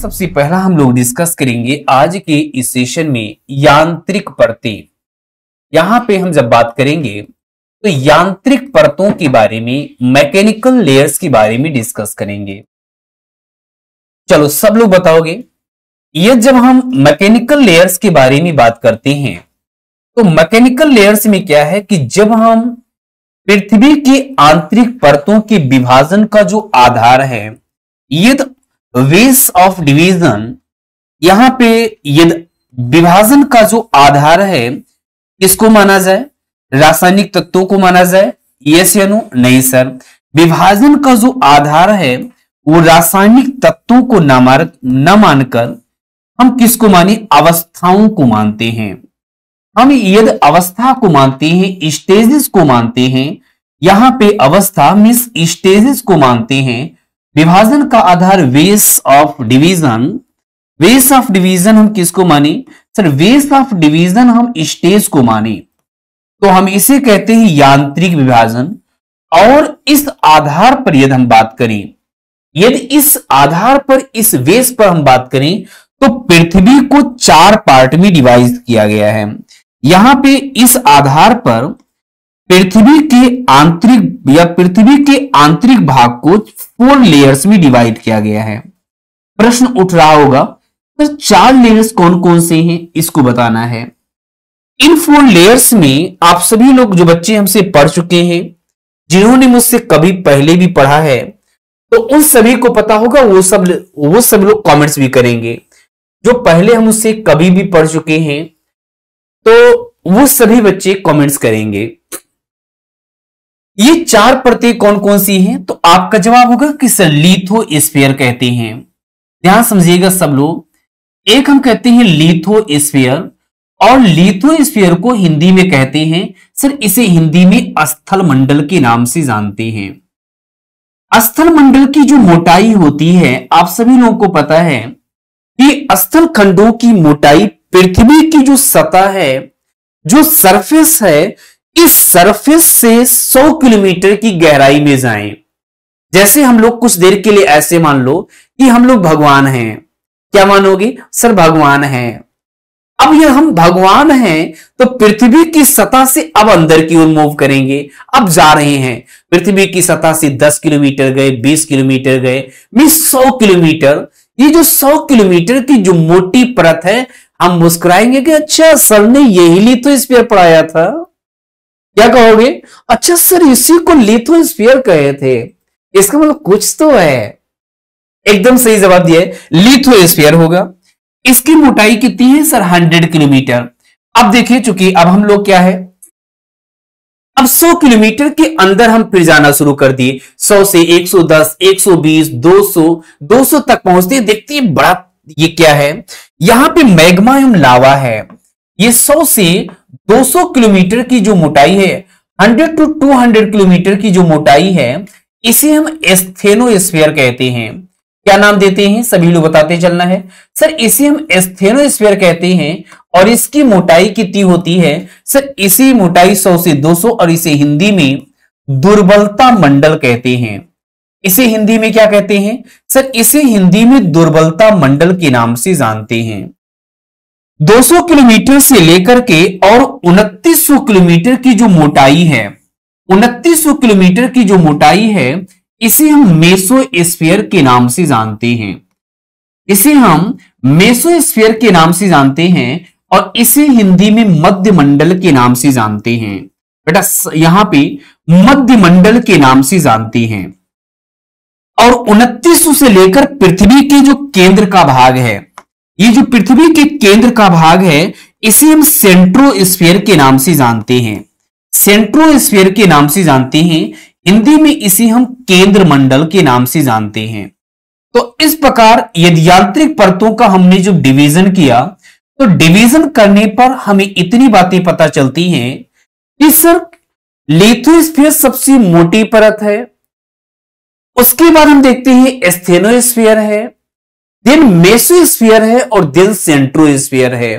सबसे पहला हम लोग डिस्कस करेंगे आज के इस सेशन में यांत्रिक परतें। यहां पे हम जब बात करेंगे तो यांत्रिक परतों के बारे में, मैकेनिकल लेयर्स के बारे में डिस्कस करेंगे। चलो सब लोग बताओगे। ये जब हम मैकेनिकल लेयर्स के बारे में बात करते हैं तो मैकेनिकल लेयर्स में क्या है कि जब हम पृथ्वी की आंतरिक परतों के विभाजन का जो आधार है, ये वेस ऑफ डिवीजन, यहां पे ये विभाजन का जो आधार है किसको माना जाए? रासायनिक तत्वों को माना जाए? यस या नो? नहीं सर, विभाजन का जो आधार है वो रासायनिक तत्वों को न मानकर हम किसको माने? अवस्थाओं को मानते हैं। हम यदि अवस्था को मानते हैं, स्टेजेस को मानते हैं, यहां पे अवस्था मींस स्टेजेस को मानते हैं। विभाजन का आधार वेस ऑफ डिवीजन। वेस ऑफ डिवीजन हम किसको माने? सर वेस ऑफ डिवीजन हम स्टेज को माने, तो हम इसे कहते हैं यांत्रिक विभाजन। और इस आधार पर यदि हम बात करें, यदि इस आधार पर, इस वेस पर हम बात करें तो पृथ्वी को 4 पार्ट में डिवाइड किया गया है। यहां पे इस आधार पर पृथ्वी के आंतरिक भाग को 4 लेयर्स में डिवाइड किया गया है। प्रश्न उठ रहा होगा तो 4 लेयर्स कौन कौन से हैं, इसको बताना है। इन 4 लेयर्स में आप सभी लोग जो बच्चे हमसे पढ़ चुके हैं, जिन्होंने मुझसे कभी पहले भी पढ़ा है, तो उन सभी को पता होगा। वो सब लोग कमेंट्स भी करेंगे। जो पहले हम उससे कभी भी पढ़ चुके हैं तो वो सभी बच्चे कमेंट्स करेंगे। ये 4 परतें कौन कौन सी हैं? तो आपका जवाब होगा कि सर लिथोस्फीयर कहते हैं। ध्यान समझिएगा सब लोग। एक हम कहते हैं लिथोस्फीयर, और लिथोस्फीयर को हिंदी में कहते हैं, सर इसे हिंदी में स्थल मंडल के नाम से जानते हैं। स्थल मंडल की जो मोटाई होती है, आप सभी लोगों को पता है कि स्थल खंडों की मोटाई पृथ्वी की जो सतह है, जो सरफेस है, इस सरफेस से 100 किलोमीटर की गहराई में जाएं। जैसे हम लोग कुछ देर के लिए ऐसे मान लो कि हम लोग भगवान हैं। क्या मानोगे? सर भगवान हैं। अब ये हम भगवान हैं तो पृथ्वी की सतह से अब अंदर की ओर मूव करेंगे। अब जा रहे हैं, पृथ्वी की सतह से 10 किलोमीटर गए, 20 किलोमीटर गए, मींस 100 किलोमीटर। ये जो 100 किलोमीटर की जो मोटी परत है, हम मुस्कुराएंगे कि अच्छा सर ने यही लिथोस्फीयर पढ़ाया था। क्या कहोगे? अच्छा सर इसी को लिथोस्फीयर कहे थे, इसका मतलब कुछ तो है। एकदम सही जवाब दिया है, लिथोस्फीयर होगा। इसकी मोटाई कितनी है सर? 100 किलोमीटर। अब देखिए, चूंकि अब हम लोग क्या है, अब 100 किलोमीटर के अंदर हम फिर जाना शुरू कर दिए। 100 से 110, 120, 200 तक पहुंचते। देखते हैं बड़ा ये क्या है, यहां पे मैग्मा एवं लावा है। ये 100 से 200 किलोमीटर की जो मोटाई है, 100 to 200 किलोमीटर की जो मोटाई है, इसे हम एस्थेनोस्फीयर कहते हैं। क्या नाम देते हैं? सभी लोग बताते चलना है। सर इसे हम एस्थेनोस्फीयर कहते हैं। और इसकी मोटाई कितनी होती है? सर इसी मोटाई 100 से 200, और इसे हिंदी में दुर्बलता मंडल कहते हैं। इसे हिंदी में क्या कहते हैं? सर इसे हिंदी में दुर्बलता मंडल के नाम से जानते हैं। 200 किलोमीटर से लेकर के और 2900 किलोमीटर की जो मोटाई है, 2900 किलोमीटर की जो मोटाई है, इसे हम मेसोस्फीयर के नाम से जानते हैं। इसे हम मेसोस्फीयर के नाम से जानते हैं, और इसे हिंदी में मध्य मंडल के नाम से जानते हैं। बेटा यहां पे मध्य मंडल के नाम से जानते हैं। और 2900 से लेकर पृथ्वी के जो केंद्र का भाग है, ये जो पृथ्वी के केंद्र का भाग है, इसे हम सेंट्रोस्फीयर के नाम से जानते हैं। सेंट्रोस्फीयर के नाम से जानते हैं। हिंदी में इसे हम केंद्र मंडल के नाम से जानते हैं। तो इस प्रकार यदि यांत्रिक परतों का हमने जो डिवीजन किया, तो डिवीजन करने पर हमें इतनी बातें पता चलती हैं कि सर लिथोस्फीयर सबसे मोटी परत है, उसके बाद हम देखते हैं एस्थेनोस्फीयर है, देन मेसोस्फीयर है, और देन सेंट्रोस्फीयर है।